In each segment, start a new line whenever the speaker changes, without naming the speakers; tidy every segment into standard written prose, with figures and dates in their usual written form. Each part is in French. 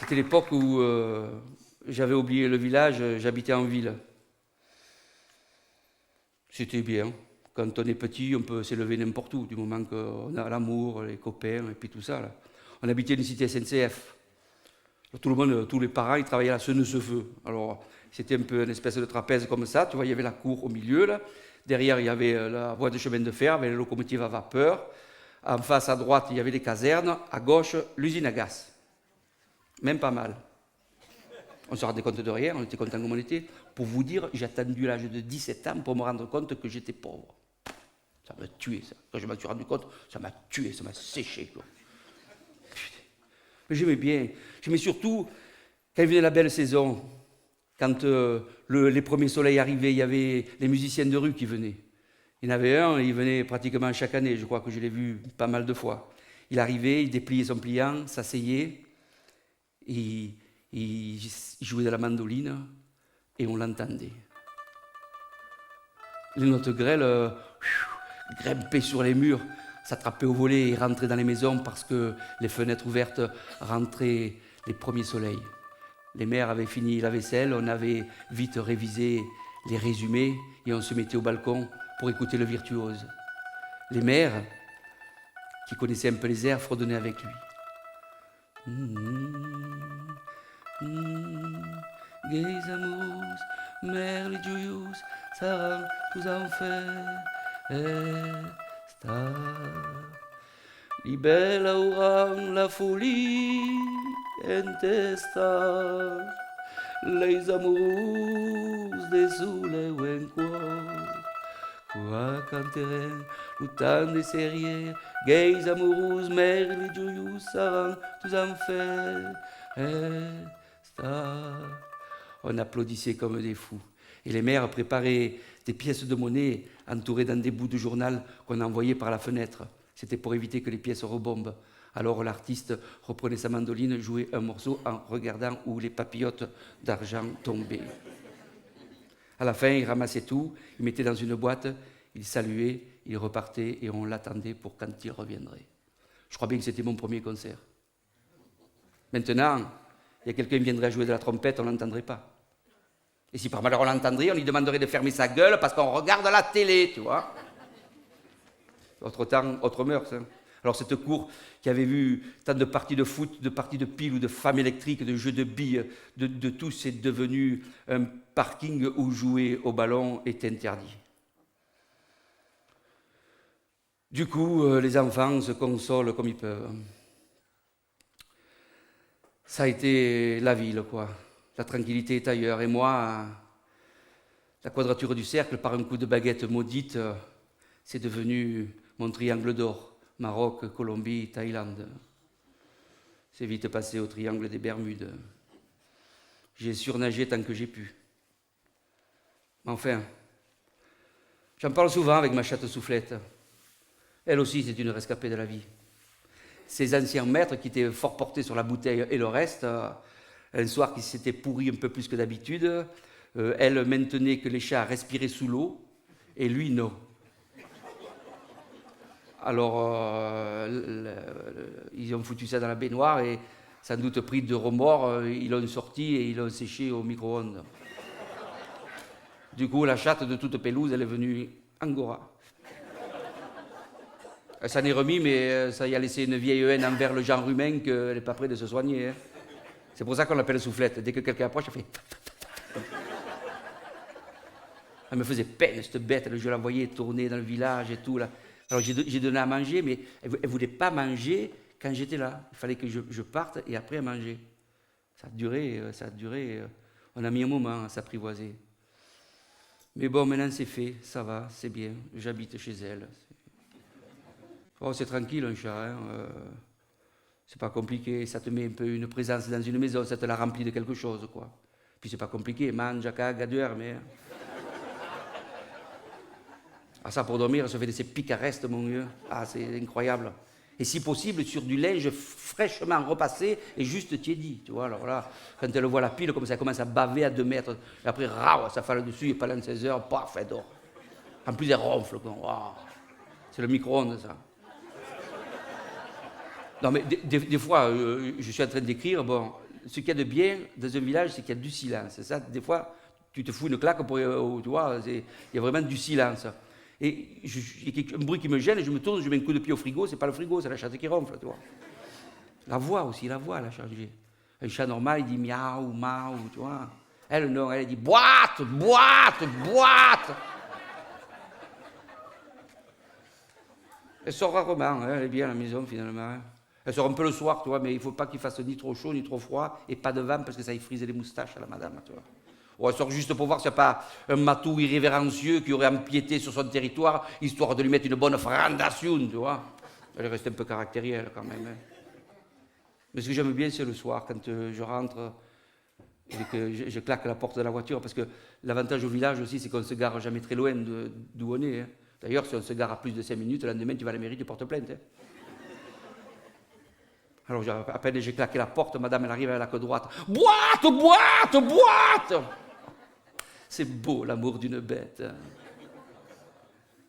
C'était l'époque où j'avais oublié le village, j'habitais en ville. C'était bien. Quand on est petit, on peut s'élever n'importe où, du moment qu'on a l'amour, les copains, et puis tout ça. Là. On habitait une cité SNCF. Tout le monde, tous les parents, ils travaillaient à la Seine-Sefeu. Alors, c'était un peu une espèce de trapèze comme ça. Tu vois, il y avait la cour au milieu, là. Derrière, il y avait la voie de chemin de fer avec les locomotives à vapeur. En face, à droite, il y avait les casernes. À gauche, l'usine à gaz. Même pas mal. On ne se rendait compte de rien, on était content comme on était. Pour vous dire, j'ai attendu l'âge de 17 ans pour me rendre compte que j'étais pauvre. Ça m'a tué, ça. Quand je m'en suis rendu compte, ça m'a tué, ça m'a séché, quoi. Mais j'aimais bien. J'aimais surtout quand venait la belle saison, quand les premiers soleils arrivaient, il y avait les musiciens de rue qui venaient. Il y en avait un, il venait pratiquement chaque année, je crois que je l'ai vu pas mal de fois. Il arrivait, il dépliait son pliant, s'asseyait, il jouait de la mandoline et on l'entendait. Les notes grêles grimpaient sur les murs, s'attrapaient au volet et rentraient dans les maisons parce que les fenêtres ouvertes rentraient les premiers soleils. Les mères avaient fini la vaisselle, on avait vite révisé les résumés et on se mettait au balcon pour écouter le virtuose. Les mères, qui connaissaient un peu les airs, fredonnaient avec lui. Gays amoureuses, merli joyous, ça rend tous enfer. Esta libella oram la folie entesta les amoureuses desule en quoi canteren lutan des serrières gays amoureuses merli joyous ça rend tous enfer. On applaudissait comme des fous. Et les mères préparaient des pièces de monnaie entourées dans des bouts de journal qu'on envoyait par la fenêtre. C'était pour éviter que les pièces rebombent. Alors l'artiste reprenait sa mandoline, jouait un morceau en regardant où les papillotes d'argent tombaient. À la fin, il ramassait tout, il mettait dans une boîte, il saluait, il repartait et on l'attendait pour quand il reviendrait. Je crois bien que c'était mon premier concert. Maintenant, il y a quelqu'un qui viendrait jouer de la trompette, on ne l'entendrait pas. Et si par malheur on l'entendrait, on lui demanderait de fermer sa gueule parce qu'on regarde la télé, tu vois. Autre temps, autre mœurs. Hein. Alors cette cour qui avait vu tant de parties de foot, de parties de pile ou de femmes électriques, de jeux de billes, de tout, c'est devenu un parking où jouer au ballon est interdit. Du coup, les enfants se consolent comme ils peuvent. Ça a été la ville, quoi. La tranquillité est ailleurs. Et moi, la quadrature du cercle, par un coup de baguette maudite, c'est devenu mon triangle d'or. Maroc, Colombie, Thaïlande. C'est vite passé au triangle des Bermudes. J'ai surnagé tant que j'ai pu. Enfin, j'en parle souvent avec ma chatte Soufflette. Elle aussi, c'est une rescapée de la vie. Ses anciens maîtres qui étaient fort portés sur la bouteille et le reste, un soir qui s'était pourri un peu plus que d'habitude, elle maintenait que les chats respiraient sous l'eau et lui non. Alors ils ont foutu ça dans la baignoire et sans doute pris de remords, ils l'ont sorti et ils l'ont séché au micro-ondes. Du coup la chatte de toute pelouse, elle est venue angora. Elle s'en est remis, mais ça y a laissé une vieille haine envers le genre humain qu'elle n'est pas prête de se soigner. Hein. C'est pour ça qu'on l'appelle Soufflette. Dès que quelqu'un approche, elle fait... Elle me faisait peine, cette bête. Je la voyais tourner dans le village et tout. Là. Alors j'ai donné à manger, mais elle ne voulait pas manger quand j'étais là. Il fallait que je parte et après elle mangeait. Ça a duré. On a mis un moment à s'apprivoiser. Mais bon, maintenant c'est fait, ça va, c'est bien. J'habite chez elle. Oh, c'est tranquille un chat, hein. C'est pas compliqué, ça te met un peu une présence dans une maison, ça te la remplit de quelque chose, quoi. Puis c'est pas compliqué, mange, caga, dorme. Ah ça, pour dormir, elle se fait de ces picaresses, mon vieux. Ah, c'est incroyable. Et si possible, sur du linge fraîchement repassé et juste tiédi, tu vois. Alors là, quand elle voit la pile, comme ça, elle commence à baver à 2 mètres. Et après, rao, ça fale dessus, et pendant 16 heures, paf, elle dort. En plus, elle ronfle, quoi. Wow. C'est le micro-ondes, ça. Non, mais des fois, je suis en train d'écrire, bon, ce qu'il y a de bien dans un village, c'est qu'il y a du silence. C'est ça, des fois, tu te fous une claque pour, tu vois, il y a vraiment du silence. Et il y a un bruit qui me gêne, je me tourne, je mets un coup de pied au frigo, c'est pas le frigo, c'est la chatte qui ronfle, tu vois. La voix aussi, la chatte. Un chat normal, il dit miaou, maou, tu vois. Elle, non, elle dit boîte, boîte, boîte. Elle sort rarement, hein, elle est bien à la maison finalement. Hein. Elle sort un peu le soir, tu vois, mais il ne faut pas qu'il fasse ni trop chaud ni trop froid et pas de vent parce que ça y frise les moustaches à la madame, tu vois. Ou elle sort juste pour voir s'il n'y a pas un matou irrévérencieux qui aurait empiété sur son territoire, histoire de lui mettre une bonne frandation, tu vois. Elle reste un peu caractérielle quand même. Hein. Mais ce que j'aime bien, c'est le soir, quand je rentre et que je claque la porte de la voiture, parce que l'avantage au village aussi, c'est qu'on ne se gare jamais très loin d'où on est. Hein. D'ailleurs, si on se gare à plus de 5 minutes, le lendemain, tu vas à la mairie, tu portes plainte. Hein. Alors, à peine j'ai claqué la porte, madame, elle arrive à la queue droite. Boîte, boîte, boîte. C'est beau, l'amour d'une bête. Hein.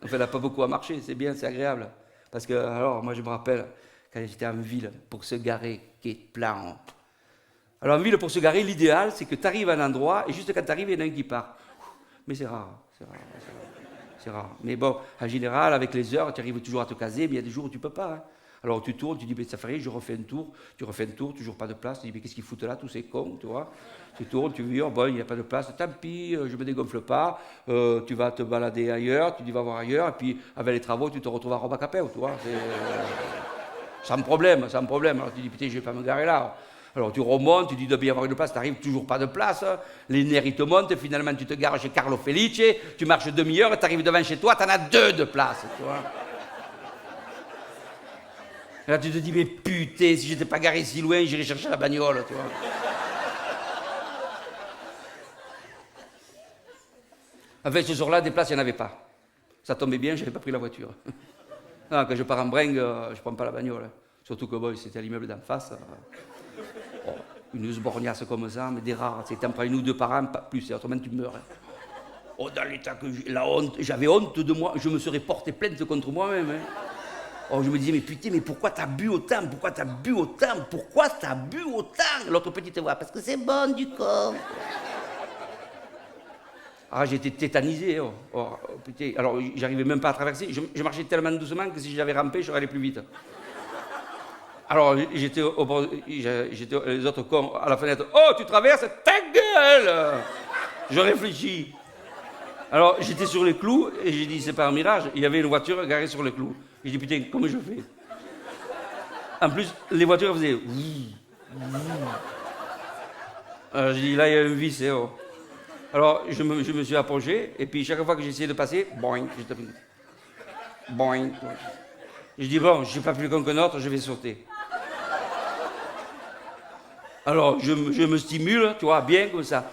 Enfin, elle n'a pas beaucoup à marcher, c'est bien, c'est agréable. Parce que, alors, moi, je me rappelle, quand j'étais en ville, pour se garer, quel plan. Alors, en ville, pour se garer, l'idéal, c'est que tu arrives à un endroit, et juste quand tu arrives, il y en a un qui part. Mais c'est rare, c'est rare, c'est rare. C'est rare. Mais bon, en général, avec les heures, tu arrives toujours à te caser, mais il y a des jours où tu ne peux pas. Hein. Alors tu tournes, tu dis, ben, ça fait rien, je refais un tour. Tu refais un tour, toujours pas de place. Tu dis, mais qu'est-ce qu'ils foutent là, tous ces cons, tu vois. Tu tournes, tu vires, bon, il n'y a pas de place, tant pis, je me dégonfle pas. Tu vas te balader ailleurs, tu dis, va voir ailleurs. Et puis, avec les travaux, tu te retrouves à Robacapelle, tu vois. Sans problème, sans problème. Alors tu dis, putain, je ne vais pas me garer là. Alors tu remontes, tu dis de bien avoir une place, tu n'arrives toujours pas de place, les nerfs ils te montent, finalement tu te gares chez Carlo Felice, tu marches demi-heure, tu arrives devant chez toi, tu en as 2 de place, tu vois. Et là tu te dis, mais putain, si j'étais pas garé si loin, j'irais chercher la bagnole, tu vois. Enfin, ce jour-là, des places, il n'y en avait pas. Ça tombait bien, je n'avais pas pris la voiture. Non, quand je pars en bringue, je ne prends pas la bagnole. Surtout que bon, c'était à l'immeuble d'en face. Oh, une sborniasse comme ça, mais des rares. Tu en prends 1 ou 2 par an, pas plus, et autrement tu meurs. Hein. Oh, dans l'état que j'ai, la honte, j'avais honte de moi, je me serais porté plainte contre moi-même. Hein. Oh, je me disais, mais putain, mais pourquoi t'as bu autant? Pourquoi t'as bu autant? Pourquoi t'as bu autant? L'autre petite voix, parce que c'est bon du corps. Ah, j'étais tétanisé. Oh. Oh, putain. Alors, j'arrivais même pas à traverser. Je marchais tellement doucement que si j'avais rampé, j'aurais allé plus vite. Alors, j'étais les autres cons à la fenêtre. Oh, tu traverses? Ta gueule! Je réfléchis. Alors, j'étais sur les clous et j'ai dit, c'est pas un mirage. Il y avait une voiture garée sur les clous. J'ai dit, putain, comment je fais? En plus, les voitures faisaient... Alors, j'ai dit, là, il y a un vice. Oh. Alors, je me suis approché et puis chaque fois que j'essayais de passer, boing, j'étais... Boing. J'ai dit, bon, je suis pas plus con qu'un autre, je vais sauter. Alors, je me stimule, tu vois, bien comme ça.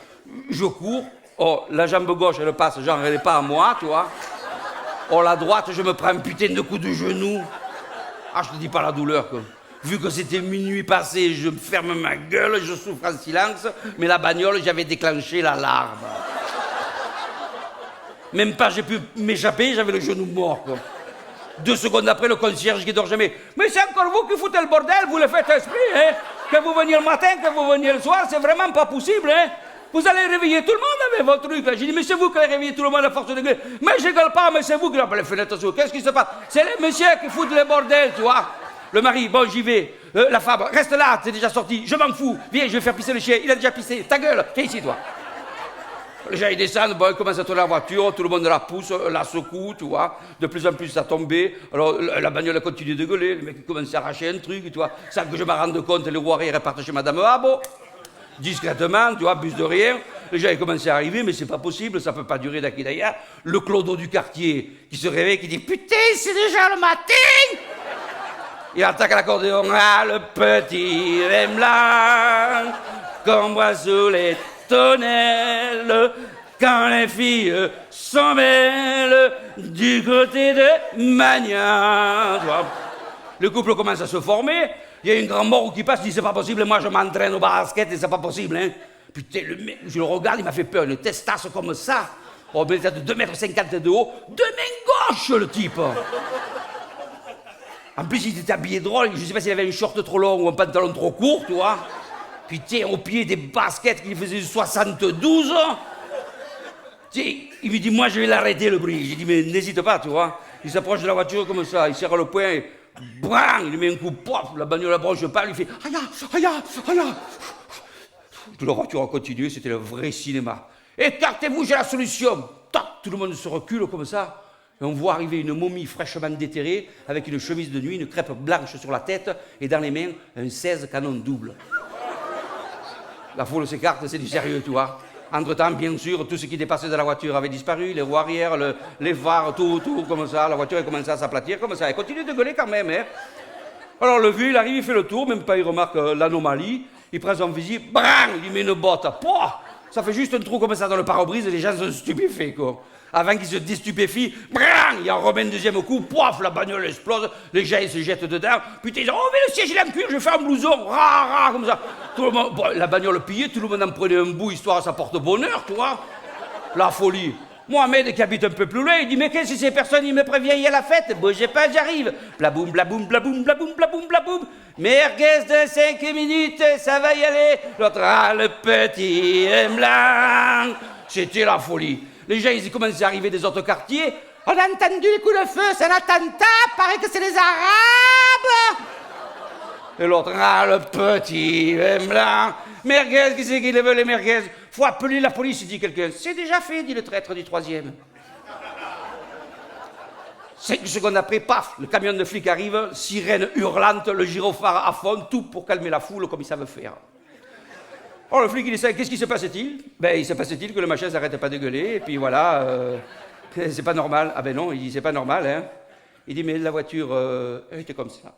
Je cours. Oh, la jambe gauche, elle passe, genre, elle n'est pas à moi, tu vois. Oh, la droite, je me prends un putain de coup de genou. Ah, je te dis pas la douleur, quoi. Vu que c'était minuit passé, je ferme ma gueule, je souffre en silence, mais la bagnole, j'avais déclenché l'alarme. Même pas, j'ai pu m'échapper, j'avais le genou mort, quoi. 2 secondes après, le concierge qui dort jamais. Mais c'est encore vous qui foutez le bordel, vous le faites esprit, hein. Que vous veniez le matin, que vous veniez le soir, c'est vraiment pas possible, hein. Vous allez réveiller tout le monde avec votre truc, là. J'ai dit, mais c'est vous qui allez réveiller tout le monde à force de gueuler. Mais je gueule pas, mais c'est vous qui avez les fenêtres sur. Qu'est-ce qui se passe? C'est les messieurs qui foutent le bordel, tu vois. Le mari, bon, j'y vais. La femme, reste là, t'es déjà sorti. Je m'en fous. Viens, je vais faire pisser le chien. Il a déjà pissé. Ta gueule, viens ici, toi. Les gens, ils descendent, bon, ils commencent à tourner la voiture, tout le monde la pousse, la secoue, tu vois. De plus en plus, ça tombait. Alors, la bagnole continue de gueuler. Le mec, il commence à arracher un truc, tu vois. Sans que je me rende compte, les roues arrière repartent chez Madame Abo. Discrètement, tu vois, bus de rien. Les gens, ils commencent à arriver, mais c'est pas possible, ça peut pas durer d'acquis d'ailleurs. Le clodo du quartier, qui se réveille, qui dit, putain, c'est déjà le matin! Il attaque l'accordéon, ah, le petit rem blanc, qu'on boit sous les tonnelles, quand les filles sont belles, du côté de Magnan. Tu vois, le couple commence à se former, il y a une grande mort qui passe, il dit, c'est pas possible, moi je m'entraîne au basket et c'est pas possible, hein. Putain, le mec, je le regarde, il m'a fait peur, une testasse comme ça. Oh, mais il était de 2,50 m de haut, de main gauche, le type. En plus, il était habillé drôle, je sais pas s'il avait une short trop long ou un pantalon trop court, tu vois. Putain, au pied des baskets qui faisaient 72. Tiens, il me dit, moi je vais l'arrêter le bruit. J'ai dit, mais n'hésite pas, tu vois. Il s'approche de la voiture comme ça, il serre le poing et bang, il lui met un coup, pof, la bagnole approche pas, il fait aïe, aïe, aïe. Toute la voiture a continué, c'était le vrai cinéma. Écartez-vous, j'ai la solution. Tac, tout le monde se recule comme ça. Et on voit arriver une momie fraîchement déterrée, avec une chemise de nuit, une crêpe blanche sur la tête, et dans les mains, un 16 canon double. La foule s'écarte, c'est du sérieux, tu vois. Entre-temps, bien sûr, tout ce qui dépassait de la voiture avait disparu, les roues arrière, les phares, tout, comme ça. La voiture a commencé à s'aplatir comme ça. Elle continue de gueuler quand même, hein. Alors le vieux, il arrive, il fait le tour, même pas il remarque l'anomalie. Il prend son fusil, bang, il lui met une botte. Pouah, ça fait juste un trou comme ça dans le pare-brise et les gens sont stupéfaits, quoi. Avant qu'ils se destupéfient, bang, il en remet un deuxième coup, poif, la bagnole explose, les gens ils se jettent dedans. Putain, ils disent, oh mais le siège il est en cuir, je vais faire un blouson, rah, comme ça. Tout le monde, bon, la bagnole pillée, tout le monde en prenait un bout, histoire ça porte bonheur, tu vois. La folie. Mohamed, qui habite un peu plus loin, il dit, mais qu'est-ce que ces personnes, ils me préviennent, il y a la fête. Bougez pas, j'arrive. Blaboum, blaboum, blaboum, blaboum, blaboum, blaboum. Merguez de 5 minutes, ça va y aller. L'autre, ah, le petit blanc. C'était la folie. Les gens, ils commençaient à arriver des autres quartiers. On a entendu les coups de feu, c'est un attentat, paraît que c'est les Arabes. Et l'autre, ah, le petit blanc. Merguez, qui c'est qui les veut, les merguez? Faut appeler la police, dit quelqu'un. C'est déjà fait, dit le traître du 3e. 5 secondes après, paf, le camion de flics arrive, sirène hurlante, le gyrophare à fond, tout pour calmer la foule comme ils savent faire. Oh, le flic, il essaie, qu'est-ce qui se passait-il? Ben, il se passait-il que le machin s'arrête pas de gueuler, et puis voilà, c'est pas normal. Ah ben non, il dit, c'est pas normal, hein. Il dit, mais la voiture, elle était comme ça.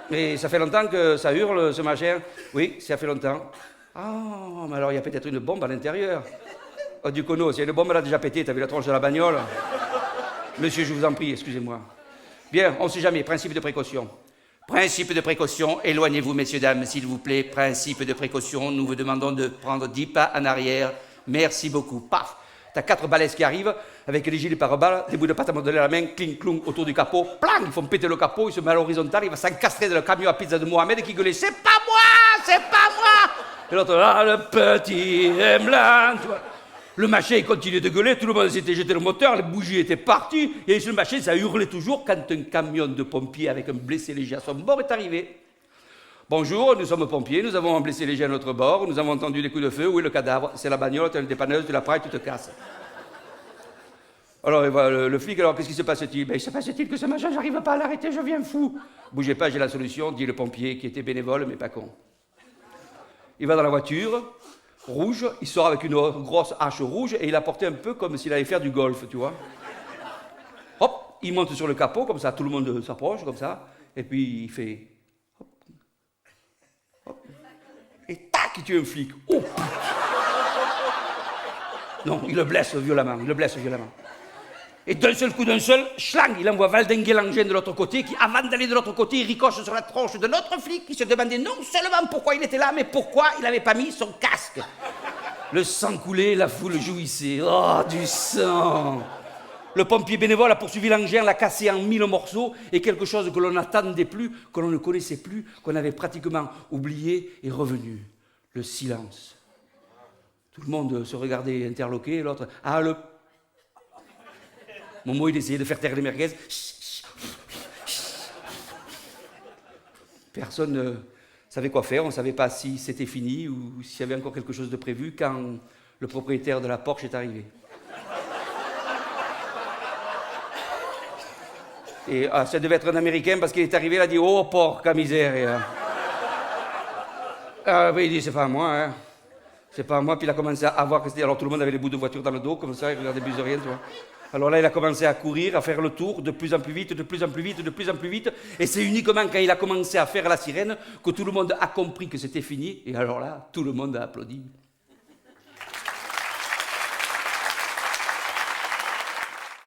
Mais ça fait longtemps que ça hurle, ce machin. Oui, ça fait longtemps. Ah, mais alors il y a peut-être une bombe à l'intérieur. Oh, du cono, si une bombe, elle a déjà pété, t'as vu la tronche de la bagnole? Monsieur, je vous en prie, excusez-moi. Bien, on ne sait jamais, principe de précaution. Principe de précaution, éloignez-vous, messieurs, dames, s'il vous plaît. Principe de précaution, nous vous demandons de prendre 10 pas en arrière. Merci beaucoup. Paf! T'as 4 balaises qui arrivent, avec les gilets pare-balles, des bouts de pâte à modeler à la main, cling, clong, autour du capot, plang, ils font péter le capot, ils se mettent à l'horizontale, il va s'encastrer dans le camion à pizza de Mohamed qui gueulait « C'est pas moi! C'est pas moi !» Et l'autre, là, le petit blanc, tu vois. Le machin, il continue de gueuler, tout le monde s'était jeté le moteur, les bougies étaient parties, et le machin, ça hurlait toujours quand un camion de pompiers avec un blessé léger à son bord est arrivé. Bonjour, nous sommes pompiers, nous avons un blessé léger à notre bord, nous avons entendu des coups de feu, où est le cadavre? C'est la bagnole, tu as une dépanneuse, tu la prends et tu te casses. Alors, le flic, alors, qu'est-ce qui se passe-t-il? Ben, il se passe-t-il que ce machin, j'arrive pas à l'arrêter, je viens fou. Bougez pas, j'ai la solution, dit le pompier, qui était bénévole, mais pas con. Il va dans la voiture, rouge, il sort avec une grosse hache rouge, et il a porté un peu comme s'il allait faire du golf, tu vois. Hop, il monte sur le capot, comme ça, tout le monde s'approche, comme ça, et puis il fait... Hop, hop, et tac, il tue un flic. Oh. Non, il le blesse violemment, Et d'un seul coup, schlang, il envoie valdinguer l'engin de l'autre côté, qui, avant d'aller de l'autre côté, il ricoche sur la tronche de notre flic, qui se demandait non seulement pourquoi il était là, mais pourquoi il n'avait pas mis son casque. Le sang coulait, la foule jouissait. Oh, du sang! Le pompier bénévole a poursuivi l'engin, l'a cassé en 1000 morceaux, et quelque chose que l'on n'attendait plus, que l'on ne connaissait plus, qu'on avait pratiquement oublié, est revenu. Le silence. Tout le monde se regardait interloqué, l'autre... Ah, le... Momo, il essayait de faire taire les merguez. Personne ne savait quoi faire, on ne savait pas si c'était fini ou s'il y avait encore quelque chose de prévu quand le propriétaire de la Porsche est arrivé. Et ça devait être un Américain parce qu'il est arrivé, il a dit « Oh, porca misère !» Oui, il dit « C'est pas moi, hein. C'est pas moi », puis il a commencé à voir que c'était... Alors tout le monde avait les bouts de voiture dans le dos, comme ça, il regardait plus de rien, tu vois. Alors là, il a commencé à courir, à faire le tour, de plus en plus vite, de plus en plus vite, de plus en plus vite. Et c'est uniquement quand il a commencé à faire la sirène que tout le monde a compris que c'était fini. Et alors là, tout le monde a applaudi.